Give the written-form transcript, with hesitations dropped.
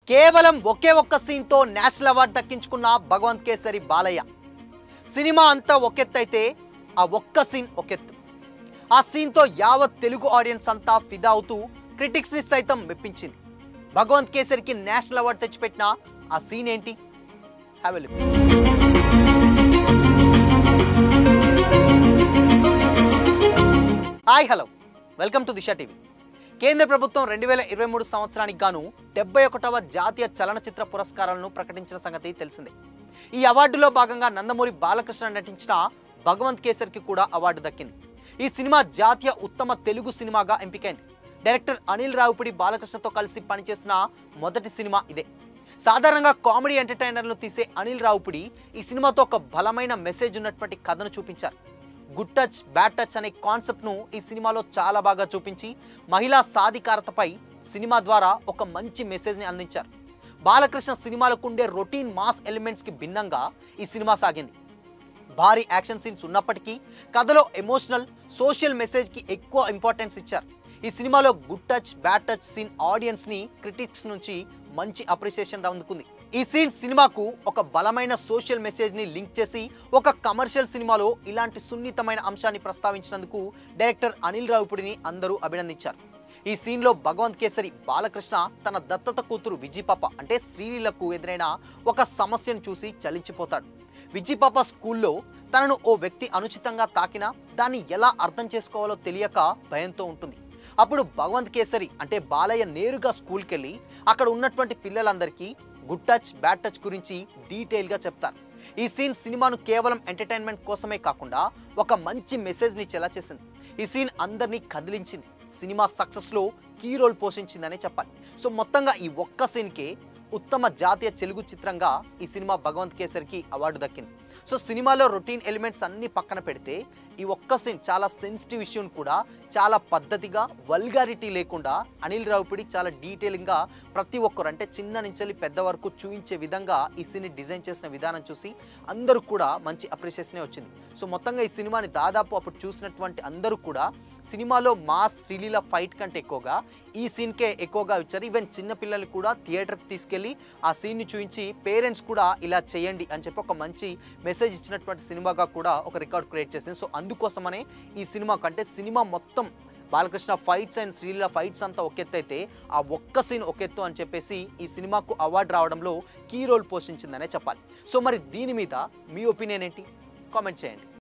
కేవలం ఒకే ఒక్క సీన్ తో నేషనల్ అవార్డు దక్కించుకున్న భగవంత్ కేసరి బాలయ్య. సినిమా అంతా ఒకెత్తైతే ఆ ఒక్క సీన్ ఒకెత్తు. ఆ సీన్ తో యావత్ తెలుగు ఆడియన్స్ అంతా ఫిదా అవుతూ క్రిటిక్స్ ని సైతం మెప్పించింది. భగవంత్ కేసరికి నేషనల్ అవార్డు తెచ్చిపెట్టిన ఆ సీన్ ఏంటి? Have a look. Hi hello, welcome to Disha TV. కేంద్ర ప్రభుత్వం 2023 సంవత్సరానికి గాను 71వ జాతీయ చలనచిత్ర పురస్కారాలను ప్రకటించిన సంగతి తెలిసిందే. ఈ అవార్డులో భాగంగా నందమూరి బాలకృష్ణ నటించిన భగవంత్ కేసరికి కూడా అవార్డు దక్కింది. ఈ సినిమా జాతీయ ఉత్తమ తెలుగు సినిమాగా ఎంపికైంది. డైరెక్టర్ అనిల్ రావిపూడి బాలకృష్ణతో కలిసి పనిచేసిన మొదటి సినిమా ఇదే. సాధారణంగా కామెడీ ఎంటర్టైనర్లను తీసే అనిల్ రావిపూడి ఈ సినిమాతో ఒక బలమైన మెసేజ్ ఉన్నటువంటి కథను చూపించారు. గుడ్ టచ్ బ్యాడ్ టచ్ అనే కాన్సెప్ట్ను ఈ సినిమాలో చాలా బాగా చూపించి మహిళా సాధికారతపై సినిమా ద్వారా ఒక మంచి మెసేజ్ని అందించారు. బాలకృష్ణ సినిమాలకు ఉండే రొటీన్ మాస్ ఎలిమెంట్స్కి భిన్నంగా ఈ సినిమా సాగింది. భారీ యాక్షన్ సీన్స్ ఉన్నప్పటికీ కథలో ఎమోషనల్ సోషల్ మెసేజ్కి ఎక్కువ ఇంపార్టెన్స్ ఇచ్చారు. ఈ సినిమాలో good touch bad touch scene ఆడియన్స్ని క్రిటిక్స్ నుంచి మంచి అప్రిసియేషన్ అందుకుంది. ఈ సీన్ సినిమాకు ఒక బలమైన సోషల్ మెసేజ్ని లింక్ చేసి ఒక కమర్షియల్ సినిమాలో ఇలాంటి సున్నితమైన అంశాన్ని ప్రస్తావించినందుకు డైరెక్టర్ అనిల్ రావిపూడిని అందరూ అభినందించారు. ఈ సీన్లో భగవంత్ కేసరి బాలకృష్ణ తన దత్తత కూతురు విజయపాప అంటే శ్రీలీలకు ఎదురైన ఒక సమస్యను చూసి చలించిపోతాడు. విజయపాప స్కూల్లో తనను ఓ వ్యక్తి అనుచితంగా తాకినా దాన్ని ఎలా అర్థం చేసుకోవాలో తెలియక భయంతో ఉంటుంది. అప్పుడు భగవంత్ కేసరి అంటే బాలయ్య నేరుగా స్కూల్కి వెళ్ళి అక్కడ ఉన్నటువంటి పిల్లలందరికీ గుడ్ టచ్ బ్యాడ్ టచ్ గురించి డీటెయిల్గా చెప్తారు. ఈ సీన్ సినిమాను కేవలం ఎంటర్టైన్మెంట్ కోసమే కాకుండా ఒక మంచి మెసేజ్ని ఇచ్చేలా చేసింది. ఈ సీన్ అందరినీ కదిలించింది. సినిమా సక్సెస్లో కీ రోల్ పోషించిందనే చెప్పాలి. సో మొత్తంగా ఈ ఒక్క సీన్కే ఉత్తమ జాతీయ తెలుగు చిత్రంగా ఈ సినిమా భగవంత్ కేసరికి అవార్డు దక్కింది. సో సినిమాలో రొటీన్ ఎలిమెంట్స్ అన్నీ పక్కన పెడితే ఈ ఒక్క సీన్ చాలా సెన్సిటివ్ ఇష్యూని కూడా చాలా పద్ధతిగా వల్గారిటీ లేకుండా అనిల్ రావిపూడి చాలా డీటెయిలింగ్గా ప్రతి ఒక్కరు అంటే చిన్న నుంచి పెద్ద వరకు చూపించే విధంగా ఈ సీన్ని డిజైన్ చేసిన విధానం చూసి అందరూ కూడా మంచి అప్రిషియేషనే వచ్చింది. సో మొత్తంగా ఈ సినిమాని దాదాపు అప్పుడు చూసినటువంటి అందరూ కూడా సినిమాలో మాస్ శ్రీలీల ఫైట్ కంటే ఎక్కువగా ఈ సీన్కే ఎక్కువగా ఇచ్చారు. ఈవెన్ చిన్నపిల్లలు కూడా థియేటర్కి తీసుకెళ్ళి ఆ సీన్ని చూపించి పేరెంట్స్ కూడా ఇలా చేయండి అని చెప్పి ఒక మంచి మెసేజ్ ఇచ్చినటువంటి సినిమాగా కూడా ఒక రికార్డ్ క్రియేట్ చేసింది. సో అందుకోసమనే ఈ సినిమా కంటే సినిమా మొత్తం Balakrishna fights and Sreeleela fights అంతా ఒకెత్తైతే ఆ ఒక్క సీన్ ఒకెత్తు అని చెప్పేసి ఈ సినిమాకు అవార్డు రావడంలో కీ రోల్ పోషించిందనే చెప్పాలి. సో మరి దీని మీద మీ ఒపీనియన్ ఏంటి? కామెంట్ చేయండి.